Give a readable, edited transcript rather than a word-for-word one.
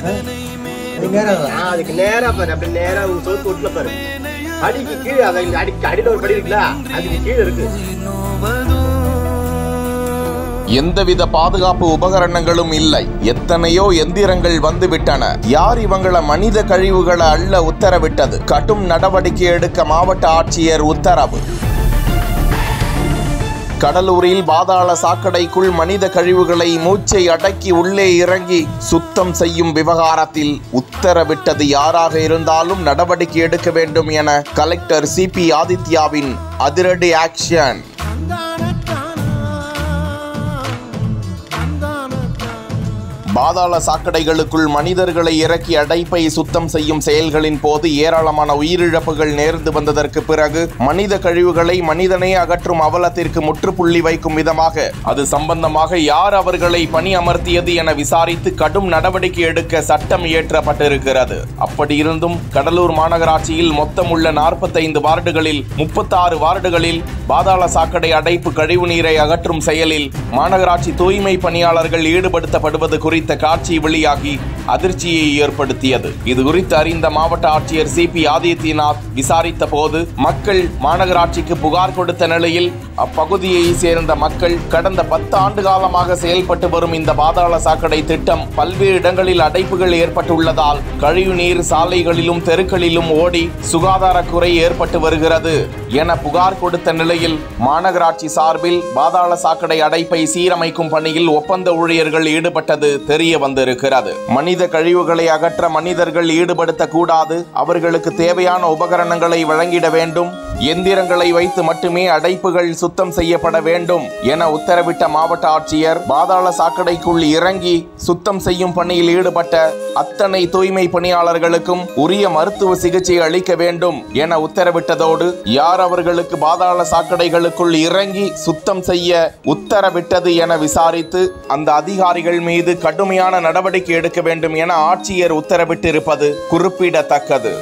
அதுக்கு நேரா பாரு, அப்படி நேரா சோத்து வீட்டுல பாரு, அடிக்கு கீழே அடியில ஒரு படி இருக்குல்ல, அதுக்கு கீழே இருக்கு. எந்தவித பாதுகாப்பு உபகரணங்களும் இல்லை. எத்தனையோ எந்திரங்கள் வந்துவிட்டன. யார் இவங்கள மனித கழிவுகளை அள்ள உத்தரவிட்டது? கடும் நடவடிக்கை எடுக்க மாவட்ட ஆட்சியர் உத்தரவு. கடலூரில் பாதாள சாக்கடைக்குள் மனித கழிவுகளை மூச்சை அடக்கி உள்ளே இறங்கி சுத்தம் செய்யும் விவகாரத்தில் உத்தரவிட்டது யாராக இருந்தாலும் நடவடிக்கை எடுக்க வேண்டும் என கலெக்டர் சிபி ஆதித்யாவின் அதிரடி ஆக்ஷன். பாதாள சாக்கடைகளுக்குள் மனிதர்களை இறக்கி அடைப்பை சுத்தம் செய்யும் செயல்களின் போது ஏராளமான உயிரிழப்புகள் நேர்ந்து வந்ததற்கு பிறகு மனித கழிவுகளை மனிதனே அகற்றும் அவலத்திற்கு முற்றுப்புள்ளி வைக்கும் விதமாக அது சம்பந்தமாக யார் அவர்களை பணி அமர்த்தியது என விசாரித்து கடும் நடவடிக்கை எடுக்க சட்டம் இயற்றப்பட்டிருக்கிறது. அப்படி இருந்தும் கடலூர் மாநகராட்சியில் மொத்தம் உள்ள 45 வார்டுகளில் 36 வார்டுகளில் பாதாள சாக்கடை அடைப்பு கழிவு நீரை அகற்றும் செயலில் மாநகராட்சி தூய்மை பணியாளர்கள் ஈடுபடுத்தப்படுவது குறித்து காட்சி வெளியாகி அதிர்ச்சியை ஏற்படுத்தியது. இது குறித்து அறிந்த மாவட்ட ஆட்சியர் சிபி ஆதித்யநாத் விசாரித்த போது மக்கள் மாநகராட்சிக்கு புகார் கொடுத்த நிலையில் அப்பகுதியை சேர்ந்த மக்கள் கடந்த 10 ஆண்டு காலமாக செயல்பட்டு வரும் இந்த பாதாள சாக்கடை திட்டம் பல்வேறு இடங்களில் அடைப்புகள் ஏற்பட்டுள்ளதால் கழிவு நீர் சாலைகளிலும் தெருக்களிலும் ஓடி சுகாதார குறை ஏற்பட்டு வருகிறது என புகார் கொடுத்த நிலையில் மாநகராட்சி சார்பில் பாதாள சாக்கடை அடைப்பை சீரமைக்கும் பணியில் ஒப்பந்த ஊழியர்கள் ஈடுபட்டது தெரிய வந்திருக்கிறது. மனித கழிவுகளை அகற்ற மனிதர்கள் ஈடுபடுத்தக்கூடாது. அவர்களுக்கு தேவையான உபகரணங்களை வழங்கிட வேண்டும். எந்திரங்களை வைத்து மட்டுமே அடைப்புகள் சுத்தம் செய்யப்பட வேண்டும் என உத்தரவிட்ட மாவட்ட ஆட்சியர் பாதாள சாக்கடைக்குள் இறங்கி சுத்தம் செய்யும் பணியில் ஈடுபட்ட அத்தனை தூய்மை பணியாளர்களுக்கும் உரிய மருத்துவ சிகிச்சை அளிக்க வேண்டும் என உத்தரவிட்டதோடு யார் அவர்களுக்கு பாதாள சாக்கடைகளுக்குள் இறங்கி சுத்தம் செய்ய உத்தரவிட்டது என விசாரித்து அந்த அதிகாரிகள் மீது கடுமையான நடவடிக்கை எடுக்க வேண்டும் என ஆட்சியர் உத்தரவிட்டிருப்பது குறிப்பிடத்தக்கது.